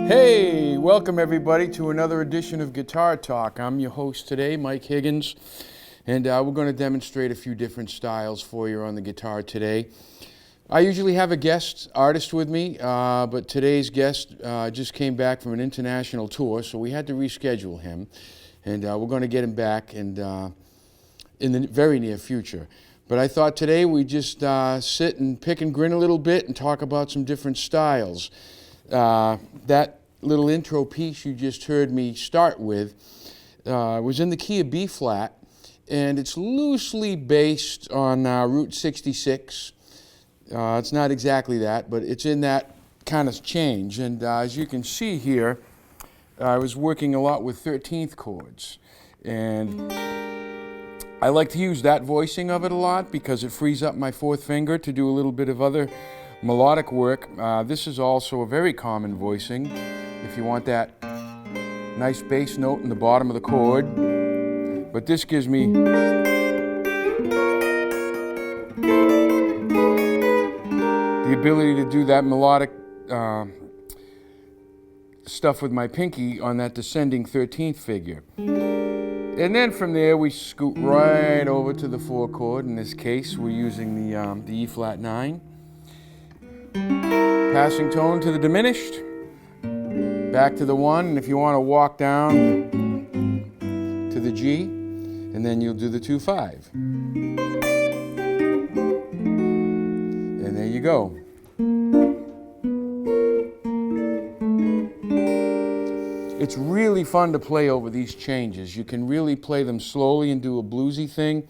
Hey, welcome everybody to another edition of Guitar Talk. I'm your host today, Mike Higgins, and we're going to demonstrate a few different styles for you on the guitar today. I usually have a guest artist with me, but today's guest just came back from an international tour, so we had to reschedule him, and we're going to get him back in the very near future. But I thought today we'd just sit and pick and grin a little bit and talk about some different styles. That little intro piece you just heard me start with was in the key of B flat, and it's loosely based on Route 66. It's not exactly that, but it's in that kind of change. And as you can see here, I was working a lot with 13th chords, and I like to use that voicing of it a lot because it frees up my fourth finger to do a little bit of other melodic work. This is also a very common voicing if you want that nice bass note in the bottom of the chord. But this gives me the ability to do that melodic stuff with my pinky on that descending 13th figure. And then from there we scoot right over to the 4 chord. In this case we're using the E flat 9. Passing tone to the diminished, back to the 1, and if you want to walk down to the G, and then you'll do the 2-5. And there you go. It's really fun to play over these changes. You can really play them slowly and do a bluesy thing,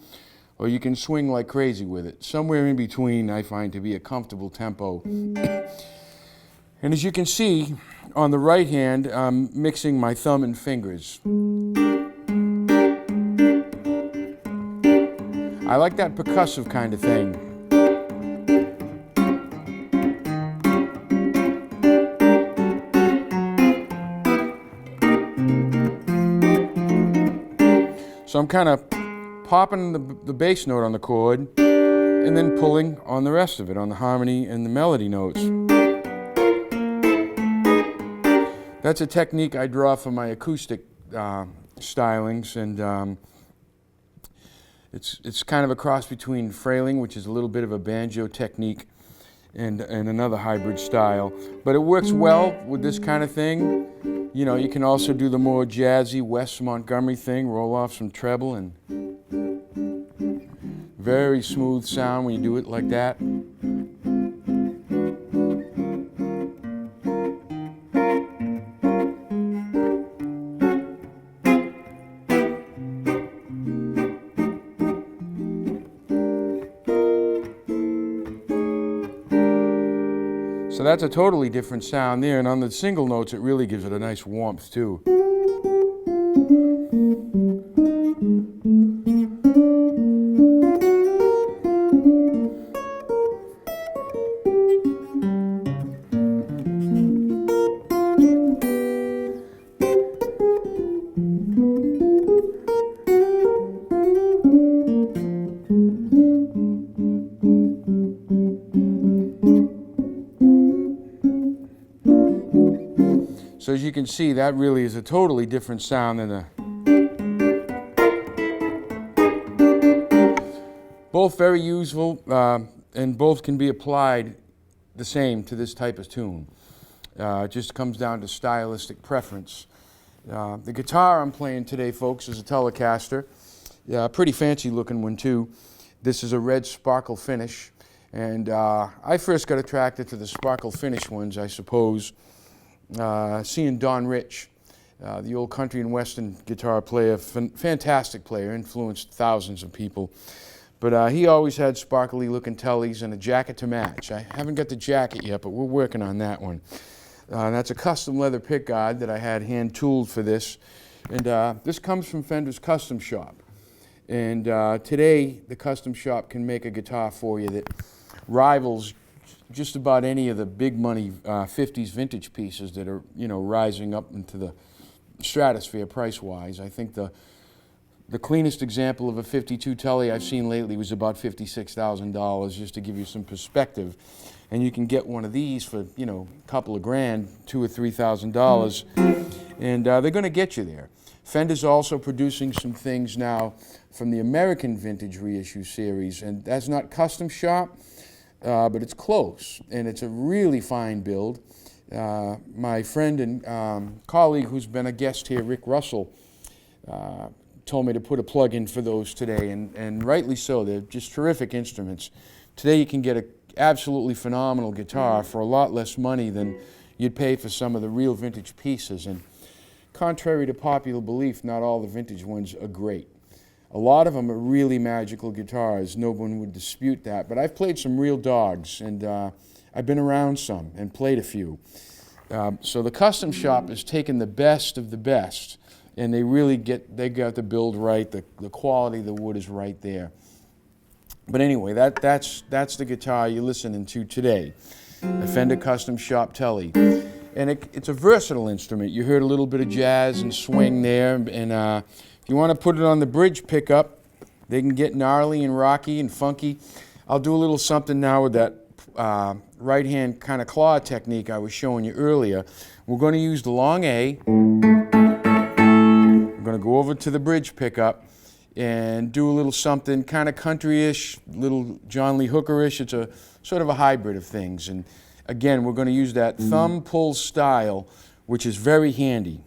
or you can swing like crazy with it. Somewhere in between I find to be a comfortable tempo. And as you can see, on the right hand, I'm mixing my thumb and fingers. I like that percussive kind of thing. So I'm kind of popping the bass note on the chord and then pulling on the rest of it, on the harmony and the melody notes. That's a technique I draw from my acoustic stylings, and it's kind of a cross between frailing, which is a little bit of a banjo technique, and another hybrid style. But it works well with this kind of thing. You know, you can also do the more jazzy Wes Montgomery thing, roll off some treble, and very smooth sound when you do it like that. So that's a totally different sound there, and on the single notes it really gives it a nice warmth too. So as you can see, that really is a totally different sound than both very useful, and both can be applied the same to this type of tune. It just comes down to stylistic preference. The guitar I'm playing today, folks, is a Telecaster. A pretty fancy looking one too. This is a red sparkle finish, and I first got attracted to the sparkle finish ones, I suppose, seeing Don Rich, the old country and western guitar player, fantastic player, influenced thousands of people. But he always had sparkly looking tellies and a jacket to match. I haven't got the jacket yet, but we're working on that one. That's a custom leather pickguard that I had hand tooled for this. And this comes from Fender's Custom Shop. And today, the Custom Shop can make a guitar for you that rivals just about any of the big money 50s vintage pieces that are, you know, rising up into the stratosphere price-wise. I think the The cleanest example of a 52 Tully I've seen lately was about $56,000, just to give you some perspective. And you can get one of these for, you know, a couple of grand, $2,000 or $3,000, and they're going to get you there. Fender's also producing some things now from the American Vintage Reissue series, and that's not custom shop, but it's close, and it's a really fine build. My friend and colleague who's been a guest here, Rick Russell, told me to put a plug in for those today, and rightly so. They're just terrific instruments. Today you can get an absolutely phenomenal guitar for a lot less money than you'd pay for some of the real vintage pieces. And contrary to popular belief, not all the vintage ones are great. A lot of them are really magical guitars. No one would dispute that. But I've played some real dogs, and I've been around some and played a few. So the custom shop has taken the best of the best, and they really got the build right. The quality of the wood is right there. But anyway, that's the guitar you're listening to today, a Fender Custom Shop Telly. And it's a versatile instrument. You heard a little bit of jazz and swing there, and if you want to put it on the bridge pickup, they can get gnarly and rocky and funky. I'll do a little something now with that right-hand kind of claw technique I was showing you earlier. We're going to use the long A. I'm going to go over to the bridge pickup and do a little something kind of country-ish, little John Lee Hooker-ish. It's a sort of a hybrid of things. And again, we're going to use that thumb pull style, which is very handy.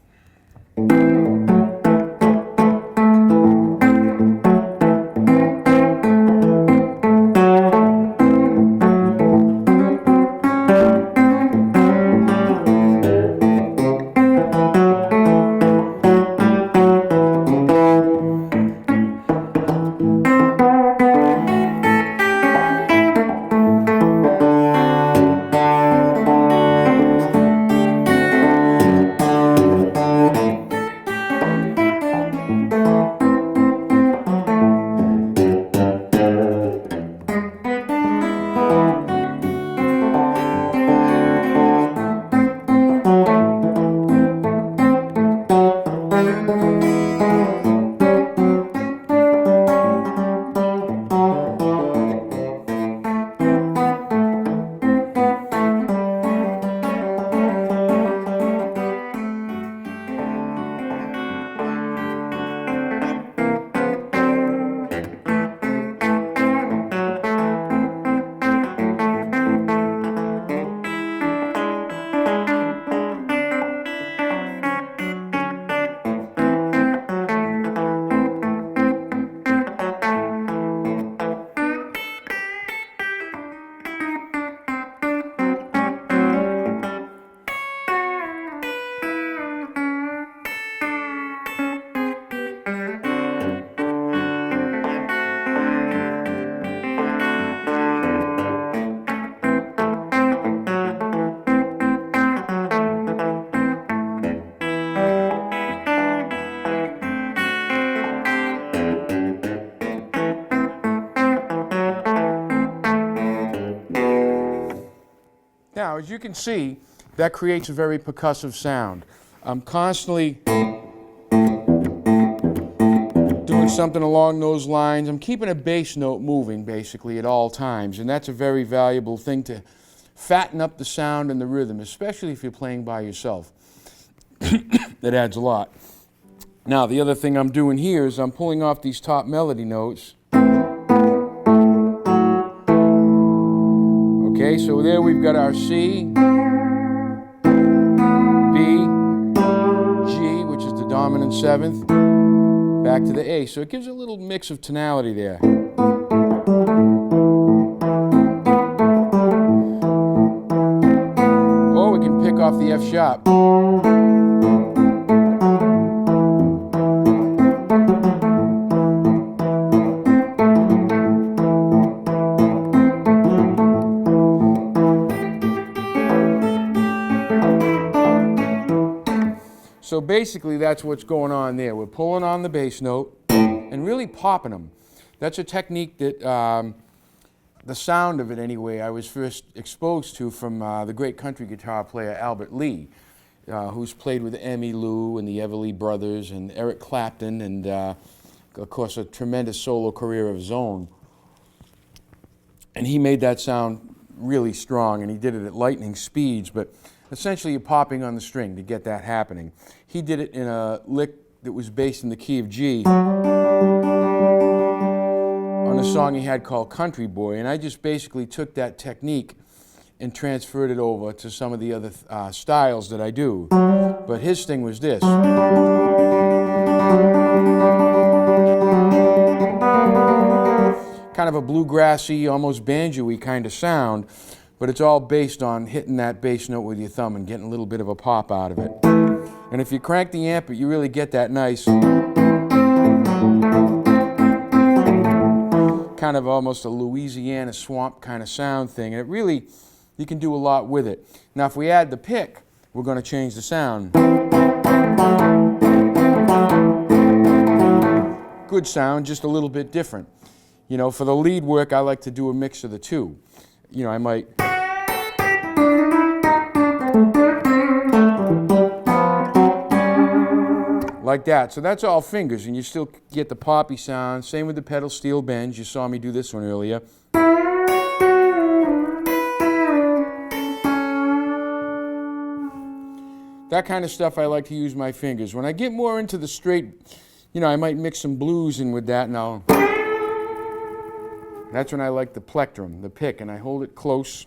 Now, as you can see, that creates a very percussive sound. I'm constantly doing something along those lines. I'm keeping a bass note moving, basically, at all times, and that's a very valuable thing to fatten up the sound and the rhythm, especially if you're playing by yourself. That adds a lot. Now, the other thing I'm doing here is I'm pulling off these top melody notes. Okay, so there we've got our C, B, G, which is the dominant seventh, back to the A. So it gives a little mix of tonality there. Or we can pick off the F sharp. So basically that's what's going on there. We're pulling on the bass note and really popping them. That's a technique that, the sound of it anyway, I was first exposed to from the great country guitar player Albert Lee, who's played with Emmylou and the Everly Brothers and Eric Clapton and of course, a tremendous solo career of his own. And he made that sound really strong, and he did it at lightning speeds, but essentially you're popping on the string to get that happening. He did it in a lick that was based in the key of G on a song he had called Country Boy, and I just basically took that technique and transferred it over to some of the other styles that I do. But his thing was this. Kind of a bluegrassy, almost banjo-y kind of sound, but it's all based on hitting that bass note with your thumb and getting a little bit of a pop out of it. And if you crank the amp, you really get that nice kind of almost a Louisiana swamp kind of sound thing, and it really, you can do a lot with it. Now if we add the pick, we're going to change the sound. Good sound, just a little bit different. You know, for the lead work, I like to do a mix of the two. You know, I might like that. So that's all fingers, and you still get the poppy sound. Same with the pedal steel bends. You saw me do this one earlier. That kind of stuff I like to use my fingers. When I get more into the straight, you know, I might mix some blues in with that, and that's when I like the plectrum, the pick, and I hold it close.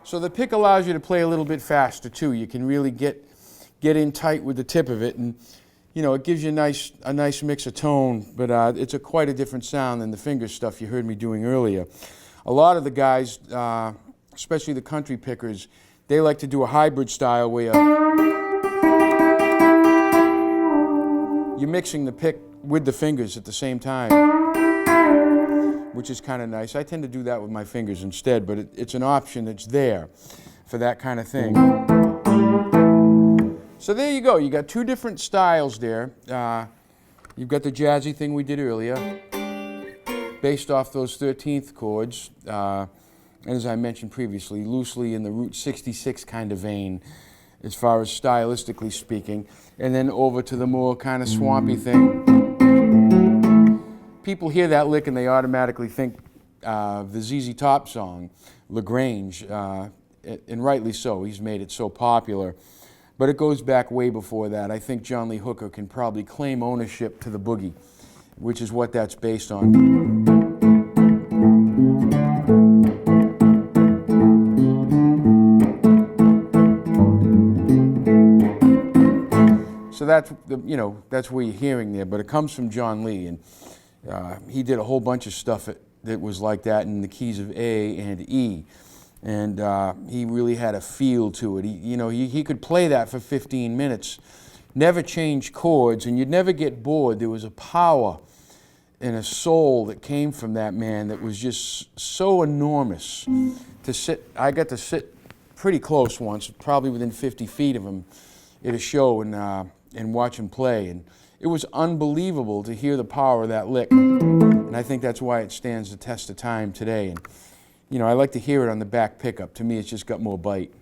So the pick allows you to play a little bit faster too. You can really get in tight with the tip of it, and you know, it gives you a nice mix of tone, but it's quite a different sound than the finger stuff you heard me doing earlier. A lot of the guys, especially the country pickers, they like to do a hybrid style where you're mixing the pick with the fingers at the same time, which is kind of nice. I tend to do that with my fingers instead, but it's an option that's there for that kind of thing. So there you go. You got two different styles there. You've got the jazzy thing we did earlier, based off those 13th chords, and as I mentioned previously, loosely in the Route 66 kind of vein, as far as stylistically speaking, and then over to the more kind of swampy thing. People hear that lick and they automatically think the ZZ Top song, LaGrange, and rightly so. He's made it so popular. But it goes back way before that. I think John Lee Hooker can probably claim ownership to the boogie, which is what that's based on. So that's that's where you're hearing there. But it comes from John Lee, and he did a whole bunch of stuff that was like that in the keys of A and E, and he really had a feel to it. He could play that for 15 minutes, never change chords, and you'd never get bored. There was a power and a soul that came from that man that was just so enormous. I got to sit pretty close once, probably within 50 feet of him at a show, and watch him play, and it was unbelievable to hear the power of that lick, and I think that's why it stands the test of time today. And I like to hear it on the back pickup. To me, it's just got more bite.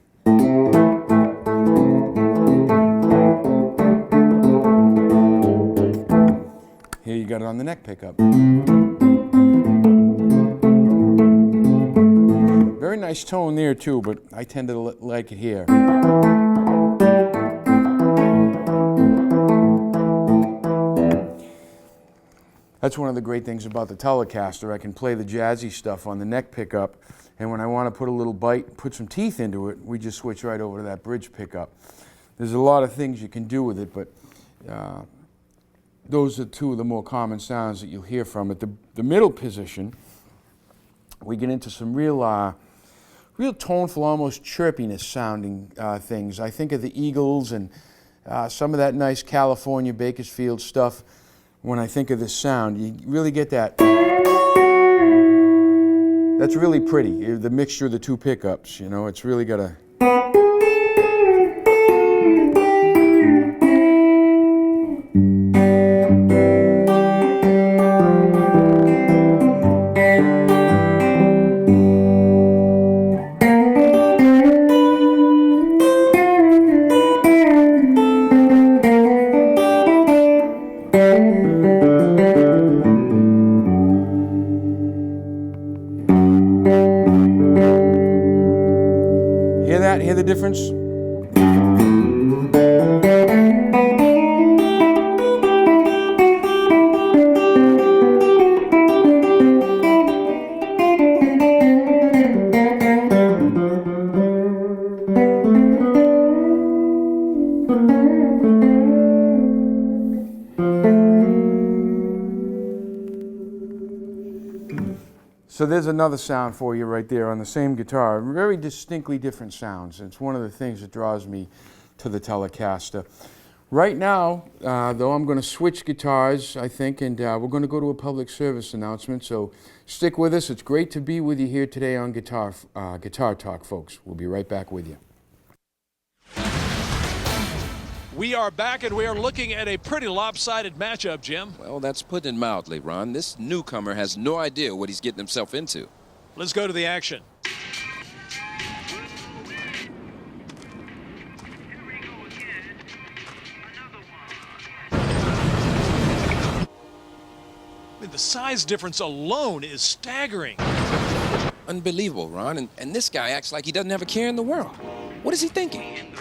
Here you got it on the neck pickup. Very nice tone there too, but I tend to like it here. That's one of the great things about the Telecaster. I can play the jazzy stuff on the neck pickup, and when I want to put a little bite, put some teeth into it, we just switch right over to that bridge pickup. There's a lot of things you can do with it, but those are two of the more common sounds that you'll hear from it. The middle position, we get into some real real toneful, almost chirpiness sounding things. I think of the Eagles and some of that nice California Bakersfield stuff. When I think of this sound, you really get that. That's really pretty, the mixture of the two pickups, you know, it's really got a... Hear that? Hear the difference? So there's another sound for you right there on the same guitar. Very distinctly different sounds. It's one of the things that draws me to the Telecaster. Right now, though, I'm going to switch guitars, I think, and we're going to go to a public service announcement. So stick with us. It's great to be with you here today on Guitar Talk, folks. We'll be right back with you. We are back, and we are looking at a pretty lopsided matchup, Jim. Well, that's putting it mildly, Ron. This newcomer has no idea what he's getting himself into. Let's go to the action. I mean, the size difference alone is staggering. Unbelievable, Ron. And this guy acts like he doesn't have a care in the world. What is he thinking?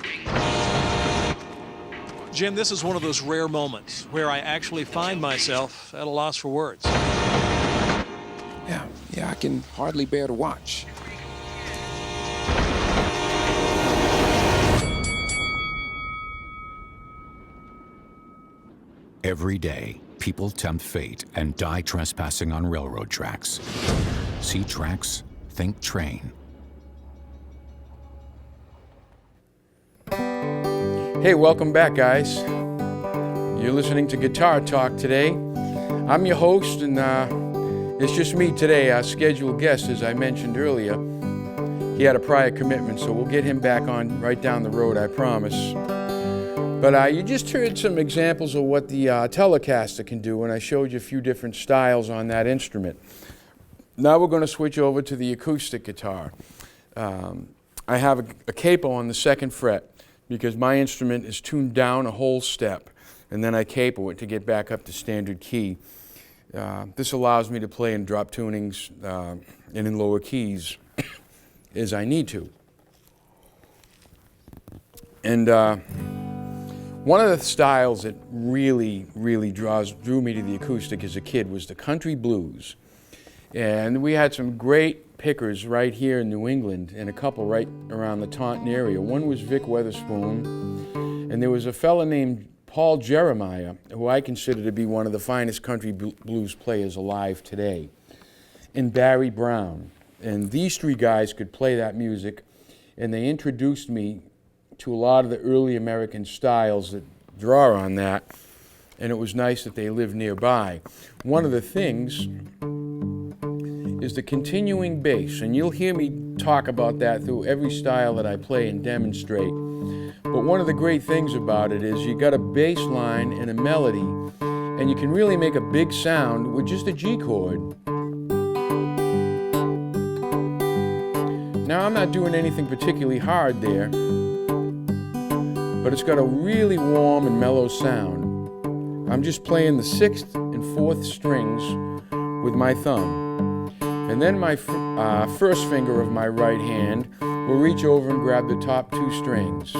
Jim, this is one of those rare moments where I actually find myself at a loss for words. Yeah, I can hardly bear to watch. Every day, people tempt fate and die trespassing on railroad tracks. See tracks, think train. Hey, welcome back, guys. You're listening to Guitar Talk today. I'm your host, and it's just me today. Our scheduled guest, as I mentioned earlier, he had a prior commitment, so we'll get him back on right down the road, I promise. But you just heard some examples of what the Telecaster can do, and I showed you a few different styles on that instrument. Now we're going to switch over to the acoustic guitar. I have a capo on the 2nd fret, because my instrument is tuned down a whole step, and then I capo it to get back up to standard key. This allows me to play in drop tunings and in lower keys as I need to. And one of the styles that really drew me to the acoustic as a kid was the country blues. And we had some great pickers right here in New England, and a couple right around the Taunton area. One was Vic Weatherspoon, and there was a fella named Paul Jeremiah, who I consider to be one of the finest country blues players alive today, and Barry Brown. And these three guys could play that music, and they introduced me to a lot of the early American styles that draw on that, and it was nice that they lived nearby. One of the things is the continuing bass, and you'll hear me talk about that through every style that I play and demonstrate. But one of the great things about it is you got a bass line and a melody, and you can really make a big sound with just a G chord. Now, I'm not doing anything particularly hard there, but it's got a really warm and mellow sound. I'm just playing the 6th and 4th strings with my thumb. And then my first finger of my right hand will reach over and grab the top 2 strings.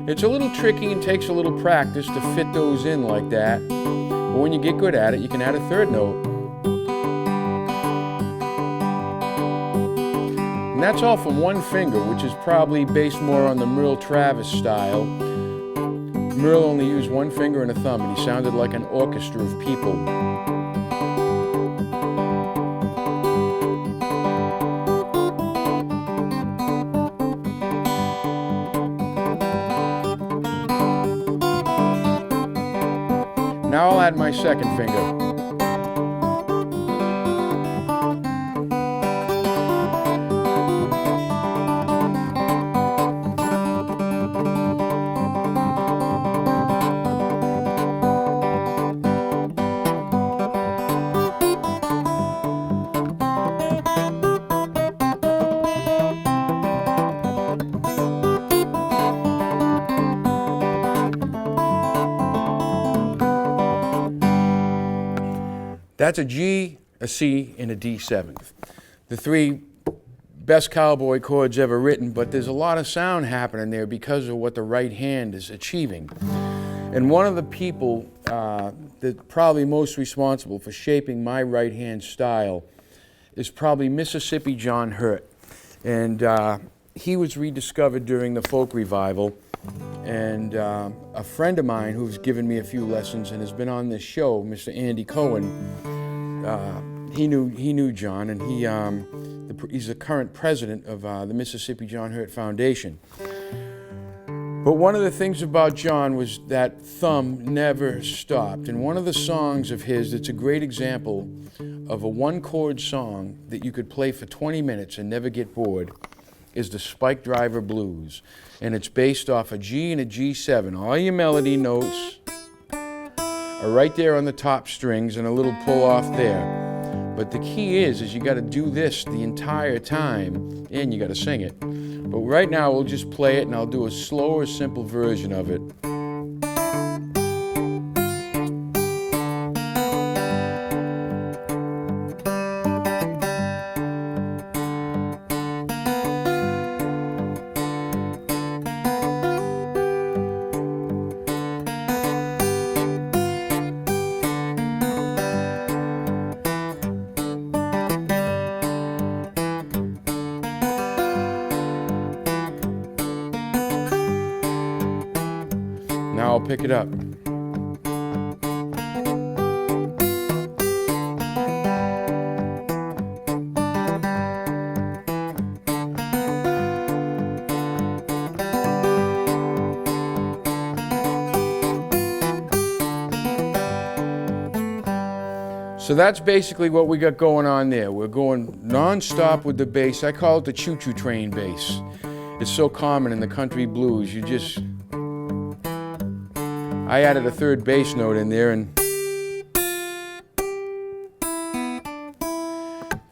It's a little tricky and takes a little practice to fit those in like that. But when you get good at it, you can add a 3rd note. And that's all from one finger, which is probably based more on the Merle Travis style. Merle only used one finger and a thumb, and he sounded like an orchestra of people. flat my second finger. That's a G, a C, and a D seventh. The three best cowboy chords ever written, but there's a lot of sound happening there because of what the right hand is achieving. And one of the people that's probably most responsible for shaping my right hand style is probably Mississippi John Hurt. And he was rediscovered during the folk revival. And a friend of mine who's given me a few lessons and has been on this show, Mr. Andy Cohen, he knew John, and he's the current president of the Mississippi John Hurt Foundation. But one of the things about John was that thumb never stopped. And one of the songs of his that's a great example of a one-chord song that you could play for 20 minutes and never get bored is the Spike Driver Blues. And it's based off a G and a G7. All your melody notes are right there on the top strings and a little pull off there. But the key is you got to do this the entire time and you got to sing it. But right now we'll just play it and I'll do a slower, simple version of it. Now I'll pick it up. So that's basically what we got going on there. We're going non-stop with the bass. I call it the choo-choo train bass. It's so common in the country blues. I added a third bass note in there, and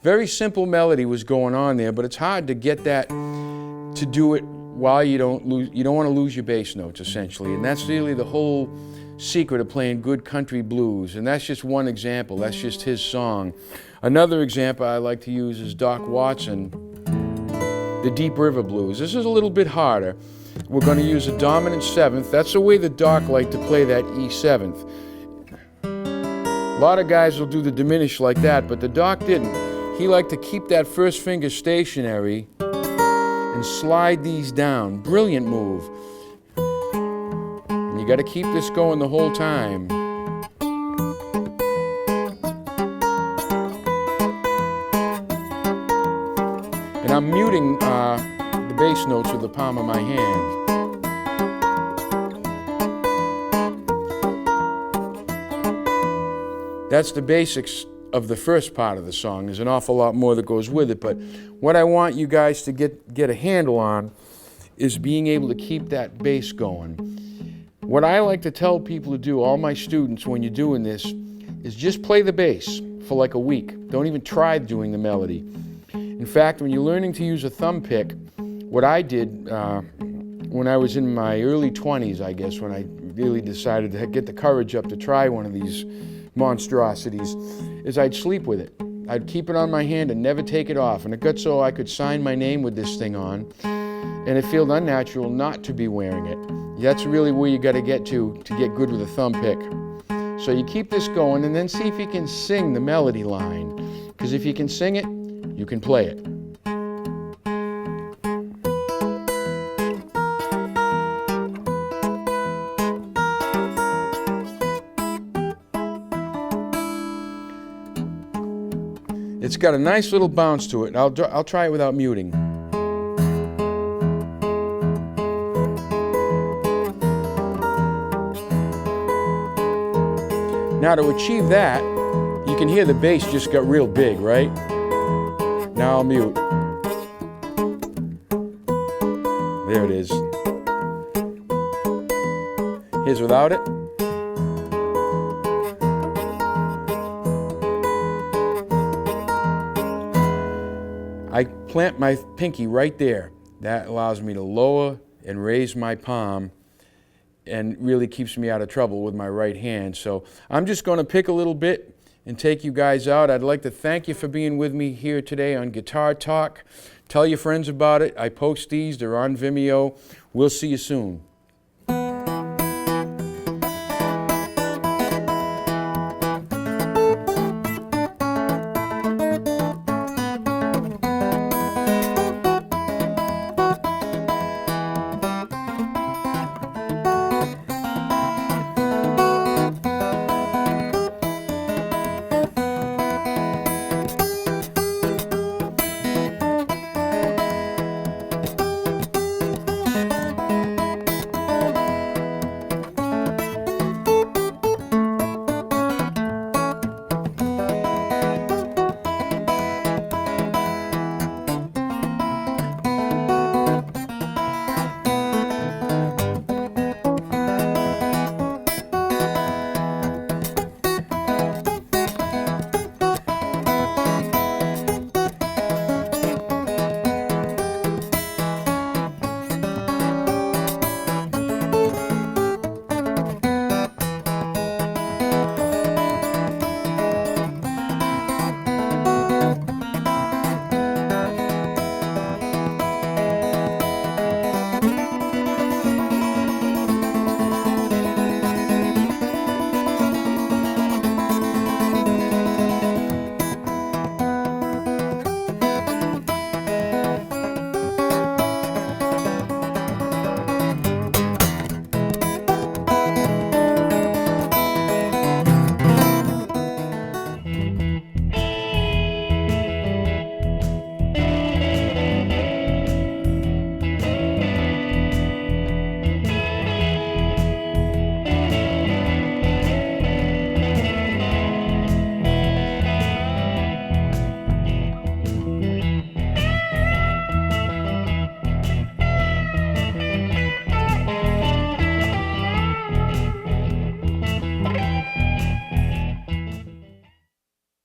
very simple melody was going on there, but it's hard to get that to do it while you don't want to lose your bass notes, essentially. And that's really the whole secret of playing good country blues. And that's just one example. That's just his song. Another example I like to use is Doc Watson, the Deep River Blues. This is a little bit harder. We're going to use a dominant seventh. That's the way the Doc liked to play that E seventh. A lot of guys will do the diminished like that, but the Doc didn't. He liked to keep that first finger stationary and slide these down. Brilliant move. And you got to keep this going the whole time. And I'm muting the bass notes with the palm of my hand. That's the basics of the first part of the song. There's an awful lot more that goes with it, but what I want you guys to get a handle on is being able to keep that bass going. What I like to tell people to do, all my students, when you're doing this, is just play the bass for like a week. Don't even try doing the melody. In fact, when you're learning to use a thumb pick, what I did when I was in my early 20s, I guess, when I really decided to get the courage up to try one of these monstrosities, is I'd sleep with it. I'd keep it on my hand and never take it off. And it got so I could sign my name with this thing on, and it felt unnatural not to be wearing it. That's really where you got to get get good with a thumb pick. So you keep this going and then see if you can sing the melody line. Because if you can sing it, you can play it. It's got a nice little bounce to it. I'll try it without muting. Now to achieve that, you can hear the bass just got real big, right? Now I'll mute. There it is. Here's without it. I plant my pinky right there. That allows me to lower and raise my palm and really keeps me out of trouble with my right hand. So I'm just going to pick a little bit and take you guys out. I'd like to thank you for being with me here today on Guitar Talk. Tell your friends about it. I post these. They're on Vimeo. We'll see you soon.